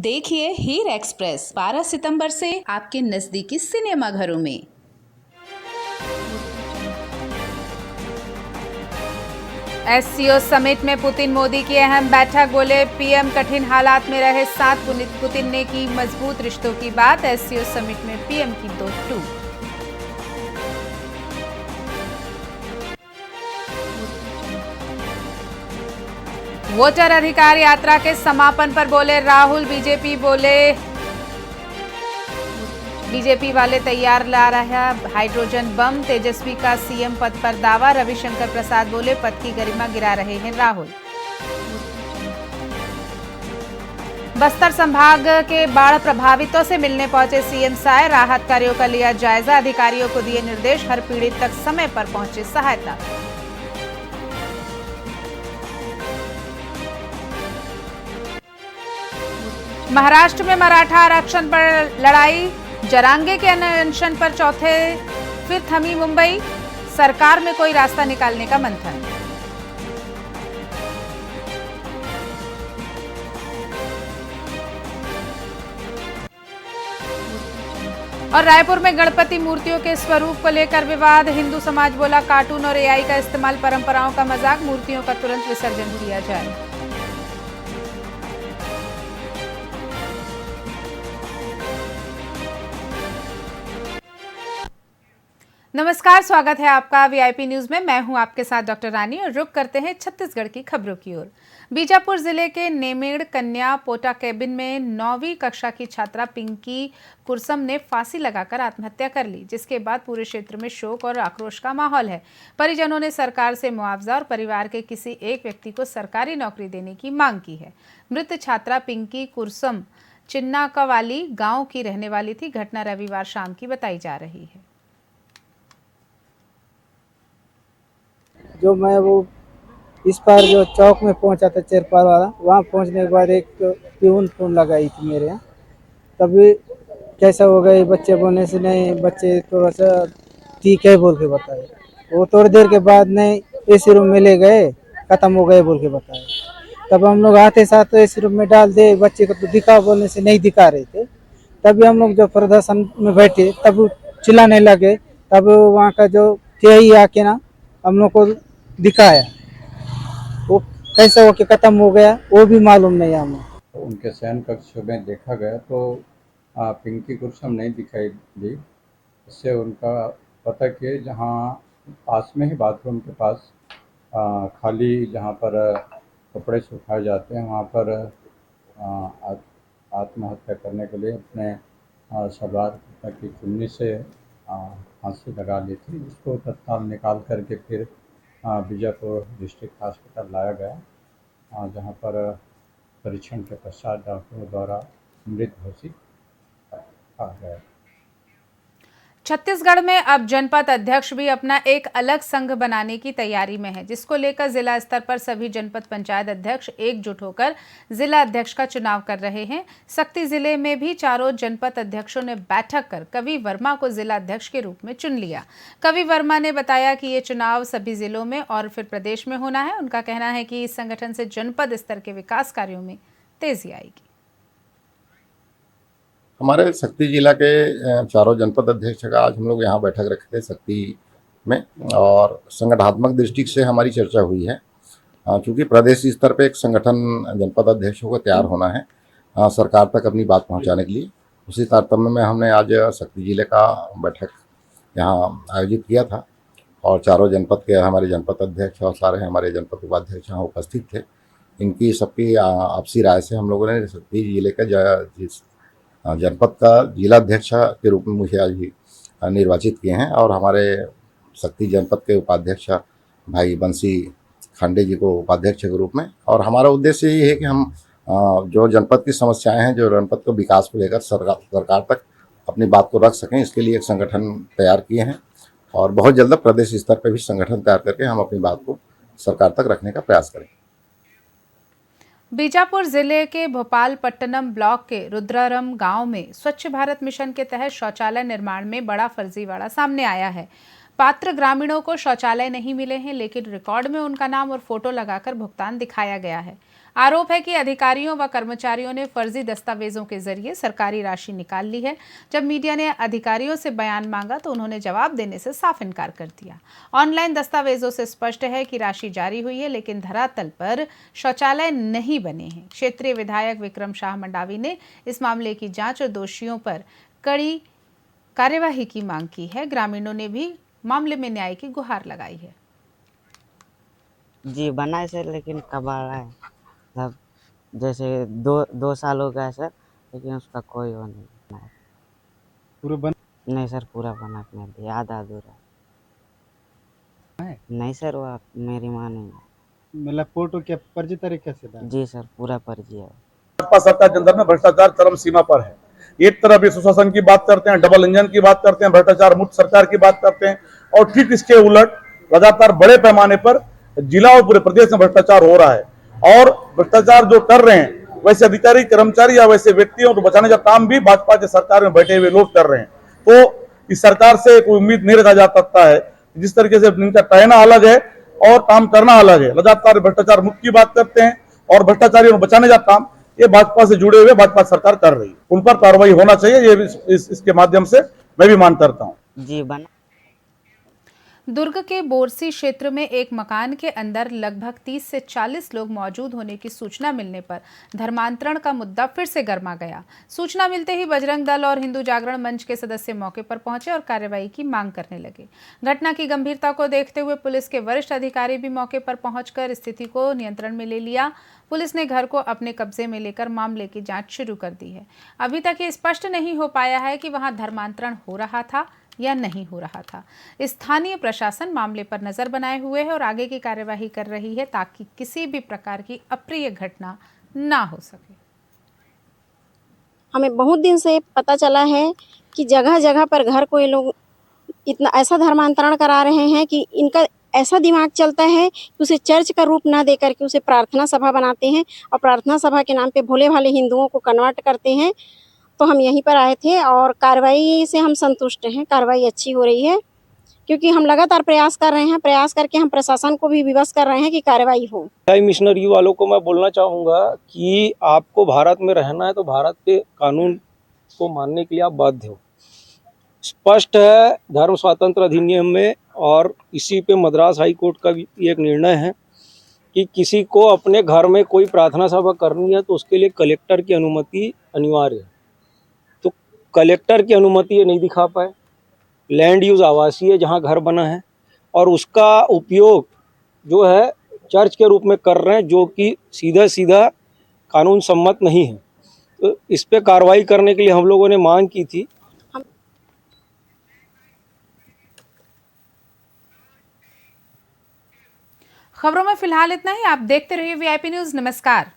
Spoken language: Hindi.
देखिए हीर एक्सप्रेस 12 सितंबर से आपके नजदीकी सिनेमा घरों में। एससीओ समिट में पुतिन मोदी की अहम बैठक, बोले पीएम कठिन हालात में रहे साथ। पुतिन ने की मजबूत रिश्तों की बात। एससीओ समिट में पीएम की दो टूक। वोटर अधिकार यात्रा के समापन पर बोले राहुल, बीजेपी वाले तैयार ला रहा हाइड्रोजन बम। तेजस्वी का सीएम पद पर दावा। रविशंकर प्रसाद बोले पद की गरिमा गिरा रहे हैं राहुल। बस्तर संभाग के बाढ़ प्रभावितों से मिलने पहुंचे सीएम साय। राहत कार्यों का लिया जायजा। अधिकारियों को दिए निर्देश, हर पीड़ित तक समय पर पहुंचे सहायता। महाराष्ट्र में मराठा आरक्षण पर लड़ाई, जरांगे के अनशन पर चौथे फिर थमी मुंबई। सरकार में कोई रास्ता निकालने का मंथन। और रायपुर में गणपति मूर्तियों के स्वरूप को लेकर विवाद। हिंदू समाज बोला कार्टून और एआई का इस्तेमाल परंपराओं का मजाक। मूर्तियों का तुरंत विसर्जन किया जाए। नमस्कार, स्वागत है आपका वीआईपी न्यूज में। मैं हूं आपके साथ डॉक्टर रानी और रुक करते हैं छत्तीसगढ़ की खबरों की ओर। बीजापुर जिले के नेमेड़ कन्या पोटा केबिन में 9वीं कक्षा की छात्रा पिंकी कुरसम ने फांसी लगाकर आत्महत्या कर ली, जिसके बाद पूरे क्षेत्र में शोक और आक्रोश का माहौल है। परिजनों ने सरकार से मुआवजा और परिवार के किसी एक व्यक्ति को सरकारी नौकरी देने की मांग की है। मृत छात्रा पिंकी कुरसम चिन्नाकवाली गाँव की रहने वाली थी। घटना रविवार शाम की बताई जा रही है। जो मैं वो इस पार जो चौक में पहुंचा था चेरपाल वाला, वहाँ पहुंचने के बाद एक प्यून फोन लगाई थी मेरे यहाँ। तभी कैसा हो गए बच्चे बोलने से, नहीं बच्चे थोड़ा सा ठीक है बोल के बताए। वो थोड़ी देर के बाद नहीं एसी रूम में ले गए, ख़त्म हो गए बोल के बताए। तब हम लोग आते साथ तो एसी रूम में डाल दे, बच्चे को तो दिखा बोलने से नहीं दिखा रहे थे। तभी हम लोग जब प्रदर्शन में बैठे तब चिल्लाने लगे। तब वहाँ का जो टीआई आके ना हम लोग को दिखाया, वो कैसे होके खत्म हो गया वो भी मालूम नहीं हमें। तो उनके शयन कक्ष में देखा गया तो पिंकी कुरसम नहीं दिखाई दी। इससे उनका पता कि जहाँ पास में ही बाथरूम के पास खाली जहाँ पर कपड़े सुखाए जाते हैं वहाँ पर आत्महत्या करने के लिए अपने सलवार की चुन्नी से फांसी लगा ली थी, जिसको तत्काल निकाल करके फिर बीजापुर डिस्ट्रिक्ट हॉस्पिटल लाया गया, जहाँ पर परीक्षण के पश्चात डॉक्टरों द्वारा मृत घोषित किया गया। छत्तीसगढ़ में अब जनपद अध्यक्ष भी अपना एक अलग संघ बनाने की तैयारी में है, जिसको लेकर जिला स्तर पर सभी जनपद पंचायत अध्यक्ष एकजुट होकर जिला अध्यक्ष का चुनाव कर रहे हैं। सक्ती जिले में भी चारों जनपद अध्यक्षों ने बैठक कर कवि वर्मा को जिला अध्यक्ष के रूप में चुन लिया। कवि वर्मा ने बताया कि ये चुनाव सभी जिलों में और फिर प्रदेश में होना है। उनका कहना है कि इस संगठन से जनपद स्तर के विकास कार्यों में तेजी आएगी। हमारे सक्ती जिला के चारों जनपद अध्यक्ष का आज हम लोग यहाँ बैठक रखे थे सक्ती में, और संगठनात्मक दृष्टि से हमारी चर्चा हुई है। चूँकि प्रदेश स्तर पे एक संगठन जनपद अध्यक्षों को तैयार होना है सरकार तक अपनी बात पहुँचाने के लिए। उसी तारतम्य में हमने आज सक्ती जिले का बैठक यहाँ आयोजित किया था, और चारों जनपद के हमारे जनपद अध्यक्ष और सारे हमारे जनपद उपाध्यक्ष यहाँ उपस्थित थे। इनकी सबकी आपसी राय से हम लोगों ने सक्ती जिले का जनपद का जिलाध्यक्ष के रूप में मुझे आज ही निर्वाचित किए हैं, और हमारे सक्ती जनपद के उपाध्यक्ष भाई बंसी खांडे जी को उपाध्यक्ष के रूप में। और हमारा उद्देश्य ये है कि हम जो जनपद की समस्याएं हैं, जो जनपद को विकास को लेकर सरकार तक अपनी बात को रख सकें, इसके लिए एक संगठन तैयार किए हैं, और बहुत जल्द प्रदेश स्तर पर भी संगठन तैयार करके हम अपनी बात को सरकार तक रखने का प्रयास करें। बीजापुर जिले के भोपालपट्टनम ब्लॉक के रुद्रारम गांव में स्वच्छ भारत मिशन के तहत शौचालय निर्माण में बड़ा फर्जीवाड़ा सामने आया है। पात्र ग्रामीणों को शौचालय नहीं मिले हैं, लेकिन रिकॉर्ड में उनका नाम और फोटो लगाकर भुगतान दिखाया गया है। आरोप है कि अधिकारियों व कर्मचारियों ने फर्जी दस्तावेजों के जरिए सरकारी राशि निकाल ली है। जब मीडिया ने अधिकारियों से बयान मांगा तो उन्होंने जवाब देने से साफ इनकार कर दिया। ऑनलाइन दस्तावेजों से स्पष्ट है कि राशि जारी हुई है, लेकिन धरातल पर शौचालय नहीं बने हैं। क्षेत्रीय विधायक विक्रम शाह मंडावी ने इस मामले की जांच और दोषियों पर कड़ी कार्यवाही की मांग की है। ग्रामीणों ने भी मामले में न्याय की गुहार लगाई है। जी बना है सर, लेकिन कब आ रहा है सब, जैसे दो साल हो गया सर, लेकिन उसका कोई वो नहीं बना है। पूरे बन नहीं सर, पूरा बना के नहीं दिया, आधा अधूरा है? नहीं सर, वो मेरी माँ नहीं है। मतलब फोटो क्या फर्जी तरीके से डाला? जी सर, पूरा फर्जी है। भाजपा सरकार के अंदर में भ्रष्टाचार चरम सीमा पर है। एक तरफ ये सुशासन की बात करते हैं, डबल इंजन की बात करते हैं, भ्रष्टाचार मुक्त सरकार की बात करते हैं, और ठीक इसके उलट लगातार बड़े पैमाने पर जिला और पूरे प्रदेश में भ्रष्टाचार हो रहा है। और भ्रष्टाचार जो कर रहे हैं वैसे अधिकारी कर्मचारी या वैसे व्यक्तियों को बचाने का काम भी भाजपा के सरकार में बैठे हुए लोग कर रहे हैं। तो इस सरकार से कोई उम्मीद नहीं रखा जा सकता है। जिस तरीके से इनका कहना अलग है और काम करना अलग है। लगातार भ्रष्टाचार मुक्त की बात करते हैं और भ्रष्टाचारियों को बचाने का काम ये भाजपा से जुड़े हुए भाजपा सरकार कर रही है। उन पर कार्रवाई होना चाहिए, ये इसके माध्यम से मैं भी मांग करता हूँ। जी बना। दुर्ग के बोरसी क्षेत्र में एक मकान के अंदर लगभग 30 से 40 लोग मौजूद होने की सूचना मिलने पर धर्मांतरण का मुद्दा फिर से गर्मा गया। सूचना मिलते ही बजरंग दल और हिंदू जागरण मंच के सदस्य मौके पर पहुंचे और कार्रवाई की मांग करने लगे। घटना की गंभीरता को देखते हुए पुलिस के वरिष्ठ अधिकारी भी मौके पर पहुंचकर स्थिति को नियंत्रण में ले लिया। पुलिस ने घर को अपने कब्जे में लेकर मामले की जांच शुरू कर दी है। अभी तक ये स्पष्ट नहीं हो पाया है कि वहां धर्मांतरण हो रहा था या नहीं हो रहा था। स्थानीय प्रशासन मामले पर नजर बनाए हुए है और आगे की कार्यवाही कर रही है ताकि किसी भी प्रकार की अप्रिय घटना ना हो सके। हमें बहुत दिन से पता चला है कि जगह जगह पर घर को ये लोग इतना ऐसा धर्मांतरण करा रहे हैं कि इनका ऐसा दिमाग चलता है कि उसे चर्च का रूप ना दे करके उसे प्रार्थना सभा बनाते हैं और प्रार्थना सभा के नाम पे भोले भाले हिंदुओं को कन्वर्ट करते हैं। तो हम यहीं पर आए थे और कार्रवाई से हम संतुष्ट हैं। कार्रवाई अच्छी हो रही है क्योंकि हम लगातार प्रयास कर रहे हैं। प्रयास करके हम प्रशासन को भी विवश कर रहे हैं कि कार्रवाई हो। मिशनरी वालों को मैं बोलना चाहूँगा कि आपको भारत में रहना है तो भारत के कानून को मानने के लिए आप बाध्य हो। स्पष्ट है धर्म स्वातंत्र अधिनियम में, और इसी पे मद्रास हाई कोर्ट का भी एक निर्णय है कि किसी को अपने घर में कोई प्रार्थना सभा करनी है तो उसके लिए कलेक्टर की अनुमति अनिवार्य है। तो कलेक्टर की अनुमति ये नहीं दिखा पाए। लैंड यूज आवासीय जहाँ घर बना है और उसका उपयोग जो है चर्च के रूप में कर रहे हैं, जो कि सीधा सीधा कानून सम्मत नहीं है। तो इस पे कार्रवाई करने के लिए हम लोगों ने मांग की थी। खबरों में फिलहाल इतना ही। आप देखते रहिए वीआईपी न्यूज़। नमस्कार।